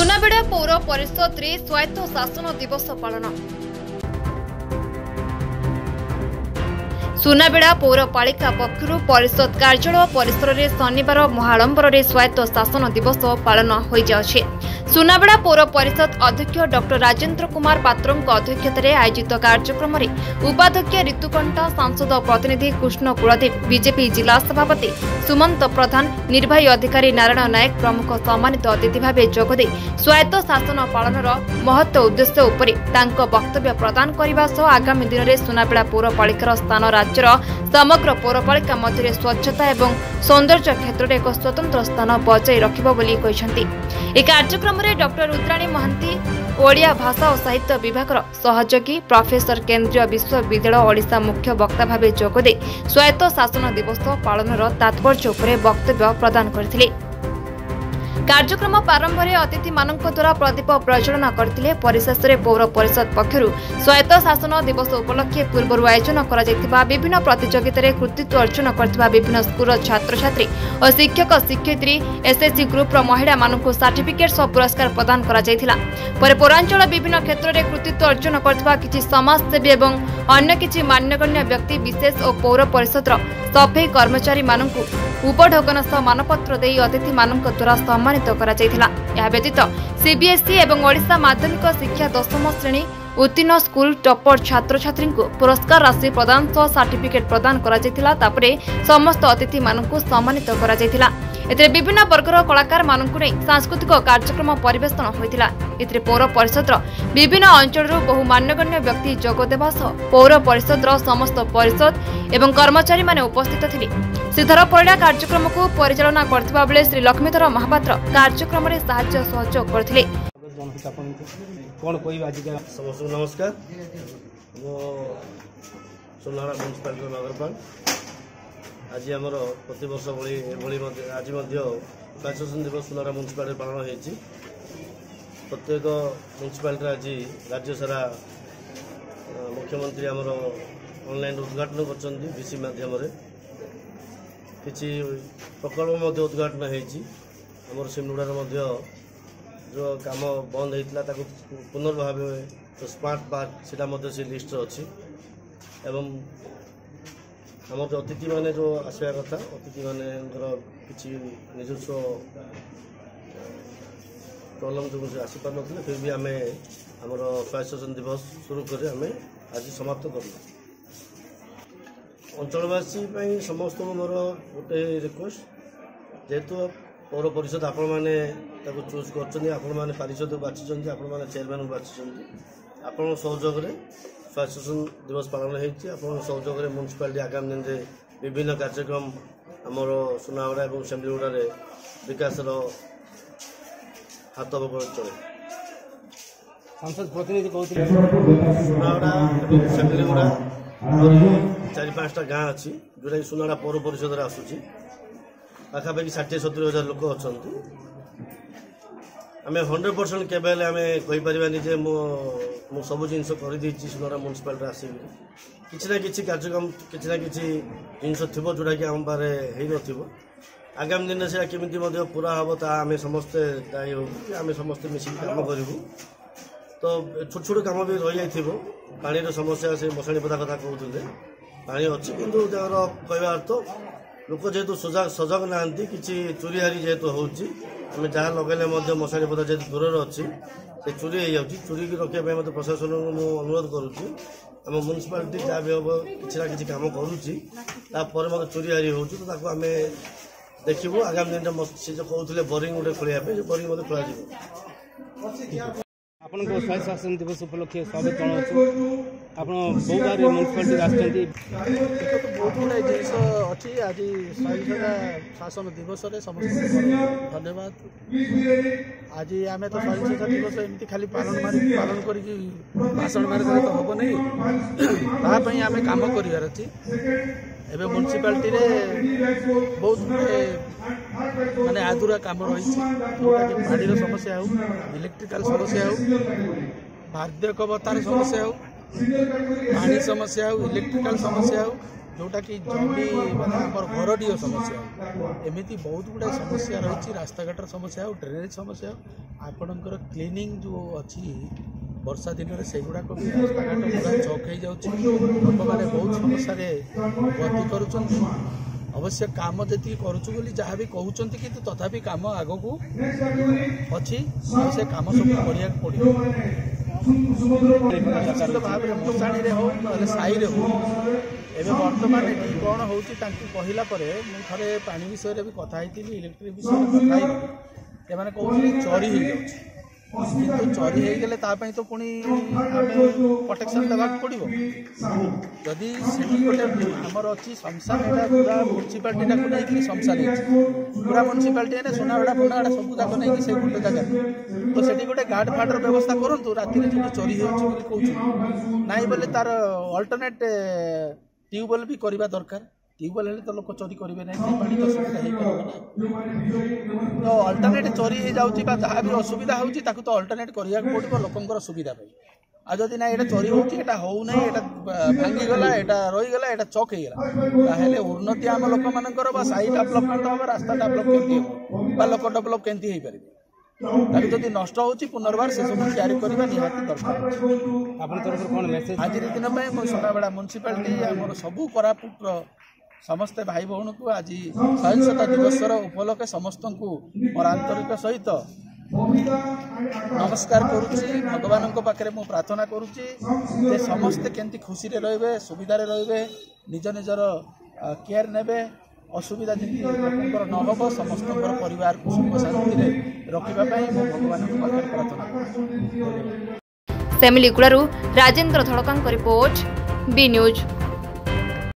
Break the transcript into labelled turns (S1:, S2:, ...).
S1: सुनाबेड़ा पौर परिषद रे स्वायत्त शासन दिवस पालन। सुनाबेड़ा पौरपालिका पक्षर परिषद कार्यालय परिसर में शनिवार महाड़ंबर स्वायत्त शासन दिवस पालन हो जाए। सुनाबेड़ा पौर परिषद अध्यक्ष डॉक्टर राजेंद्र कुमार पात्रों अध्यक्षतार आयोजित कार्यक्रम में उपाध्यक्ष ऋतुकंठा, सांसद प्रतिनिधि कृष्ण कुलदीप, बीजेपी जिला सभापति सुमंत प्रधान, निर्वाही अधिकारी नारायण नायक प्रमुख सम्मानित अतिथि भाव जोगदे स्वायत्त शासन पालनर महत्व उद्देश्य उपरि वक्तव्य प्रदान करने सह आगामी दिन में सुनाबेड़ा पौरपालिकार स्थान राज्यर समग्र पौरपालिका मध्य स्वच्छता एवं सौंदर्य क्षेत्र में एक स्वतंत्र स्थान बजाय रखिब बोली कहिसेंति। ए कार्यक्रम में डॉक्टर रुद्राणी महांती ओडिया भाषा और साहित्य विभाग सहयोगी प्रोफेसर केंद्रीय विश्वविद्यालय ओडिशा मुख्य वक्ता भाव जोगदे स्वायत्त शासन दिवस पालनर तात्पर्य उपरे वक्तव्य प्रदान करथिले। कार्यक्रम प्रारंभ में अतिथि मानक द्वारा प्रदीप प्रज्वलन करथिले। परिशेष में पौर परिषद पक्षर स्वायत्त शासन दिवस उपलक्षे पूर्व आयोजन करा जायतिबा विभिन्न प्रतियोगिता कृतित्व अर्जन करथिबा विभिन्न स्कूल छात्र छात्री और शिक्षक शिक्षयित्री एसएससी ग्रुप महिला मानक सर्टिफिकेट सह पुरस्कार प्रदान करा जायतिला। पर पौरांचल विभिन्न क्षेत्र में कृतित्व अर्जन करथिबा किछि समाजसेवी एवं अन्य किछि मान्यगण्य व्यक्ति विशेष और पौर परिषद सफाई कर्मचारी मानक उपढोकन सह मानपत्र दे अतिथि मानक द्वारा सम्मानित करा जायतिला। या व्यतीत सीबीएसई एवं ओडिशा माध्यमिक शिक्षा 10म श्रेणी उत्तीर्ण स्कूल टॉपर छात्र छात्री को पुरस्कार राशि प्रदान सह सर्टिफिकेट प्रदान करा जायतिला। तापरे समस्त अतिथि मानक सम्मानित करा जायतिला। एते विभिन्न वर्गर कलाकार मानक नै सांस्कृतिक कार्यक्रम परिवेषण होइतिला। एते पौर परिषद विभिन्न अंचल बहु मान्यगण्य व्यक्ति जोग देबा सह पौर परिषद समस्त परिषद एवं कर्मचारी माने उपस्थित थिले। श्रीधर परिडा कार्यक्रम को परिचालना करथिबा बेले श्री लक्ष्मीधर महापात्र कार्यक्रम में साहाय्य सहयोग करथिले।
S2: कौन कोई आज का समस्त नमस्कार। वो सुनाबेड़ा म्युनिसिपालिटी नगरपाल आज आमर प्रति वर्ष भाई आज स्वायत्त शासन दिवस सुनाबेड़ा म्युनिसिपालिटी पालन होती। प्रत्येक म्युनिसिपालिटी आज राज्य सारा मुख्यमंत्री आमर ऑनलाइन उद्घाटन कर बीसी माध्यम किसी प्रकल्प उद्घाटन होमर सिमलुड़ार जो काम बंद होता पुनर्भाव तो स्मार्ट पार्क से लिस्ट अच्छी एवं आम जो अतिथि माने जो आसवा कथा अतिथि माने किसी निजस्व प्रॉब्लम जो आसीपार ना फिर भी आम आमर स्वायत्त शासन दिवस शुरू कर आज समाप्त कर अंचलवासी समस्त मोर गोटे रिक्वेस्ट जेहेतु पौर परिषद आपण मैंने चूज कर पारिषद बाछी आपण मैंने चेयरमैन बाछी आपण सहयोग स्वायत्त शासन दिवस पालन होती। सहयोग म्युनिसिपालिटी आगामी दिन में विभिन्न कार्यक्रम आमर सुनाबेड़ा और सेमलीगुड़ा विकास हाथ चले।
S3: सांसद प्रतिनिधि कहते
S2: सुनाबेड़ा और सेमलीगुड़ा और 4-5टा गाँ अच्छी जोटा कि सुनाबेड़ा पौर परिषद आसूँ पाखापाखि 60-70 हजार लोक अच्छा आम 100% केवल आम कहीपरि जे मु सब जिन करदे सुनाबेड़ा म्युनिसिपालिटी आस किसी ना कि कार्यक्रम किसी ना कि जिन थी जोटा कि आम पारे हो आगामी दिन से केमी पूरा हम ता आम समस्ते दायी हो आम समस्ते मिसिक काम करूँ। तो छोट छोट कम भी रही जाइए पानी समस्या से मशाणी पदा कथा कहते पानी अच्छी कि कहवा अर्थ लोक जेहेतु सजग ना कि चोरी हारी जेहेतु होमें जहाँ लगेले मशाणी पदा जेहेतु दूर अच्छी से चोरी हो चोरी की रखापी मत प्रशासन को मुझे अनुरोध करुच्ची आम म्युनिसिपालिटी जहाँ भी हम किसी ना कि कम करुच्ची मत चोरी हारी हो तो आम देखू आगामी दिन में सी जो कहते बोरिंग गोटे खोलिया बोरिंग मत खोल
S3: आपण स्वायत्त शासन दिवस उपलक्षे स्वागत जनाऊँ। आप बहु बार म्युनिसिपालिटी आसती
S4: बहुत गुड़ा जिन अच्छी आज स्वायत्त शासन दिवस समस्त धन्यवाद। आज आम तो स्वायत्त शासन दिवस एमती खाली पालन कर भाषण मारे तो हम नहीं आम कम कर एवं म्युनिसिपालिटी बहुत माने आदुरा काम रही पानी समस्या हो इलेक्ट्रिकल समस्या हो वार्धक्य भत्तार समस्या हो पानी समस्या हो इलेक्ट्रिकल समस्या हो जोटा कि जमी माने आमर घरटीय समस्या एमती बहुत गुड़ा समस्या रही रास्ताघाटर समस्या हो ड्रेनेज समस्या आपणकर क्लीनिंग जो अच्छी वर्षा दिन में से गुड़ाक भी रास्ताघाट पूरा चौक हो जाऊँगी लोक मैंने बहुत समस्या गति कर अवश्य काम जी करुचु बोली जहाँ भी कहते कि तथापि काम आग को अच्छी से काम सब करिया पड़ो निश्चित भाव में मशाणी हो ना साई हो एवं बर्तमान ये कौन हो कहला मुझे पानी विषय भी कथा इलेक्ट्रिक विषय कथा एम कहते चोरी हो जाऊँ किंतु चोरी हो गले तो पुणी प्रोटेक्शन देवा पड़ो जदि से गोटे आमर अच्छी शमशान यहाँ पूरा म्यूनिसिपालिटी को लेकिन शमशान पूरा म्यूनिसिपालिटी सुनाबेड़ा फुनाबेड़ा सब जाक नहीं से गोटे जगह तो से गोटे गार्ड फार्डर व्यवस्था करूँ राति जो चोरी हो नाई बोले तार अल्टरनेट ट्यूबवेल भी करवा दरकार ट्यूबवेल हेल्ले तो लोक चोरी करेंगे ना पानी तो सुविधा हो पार तो अल्टरनेट चोरी हो जाऊँगी जहाँ भी असुविधा होती तो अल्टरनेट करने पड़ो लोकंर सुविधा आ जदि ना ये चोरी होना होना भांगीगला यहाँ रहीगला यहाँ चौक होगा उन्नति आम लोक मान साई डेभलपमेंट हम रास्ता डेभलप के लोक डेभलप केमती हो पारे जदि नष्ट हो पुनर्बार से सब तैयारी करने निहाती दरकार आज दिन में सुनाबेड़ा म्यूनिसिपालिटी आम सबू कोरापुट समस्ते भाई भौन को आज सहिष्णुता दिवस उपलक्षे समस्त को मोर आंतरिक सहित नमस्कार करुच्ची भगवान पाखे मु प्रार्थना करुच्ची समस्ते केमती खुशी रे सुविधा रे निज निजर केयर ने असुविधा जमी लोकर न हो समस्त परिवार को सुख शांति रखापी मु भगवान पाखे प्रार्थना करुच्ची।
S1: सेमिलीगुड़ारू राजेंद्र धड़का रिपोर्ट बी न्यूज।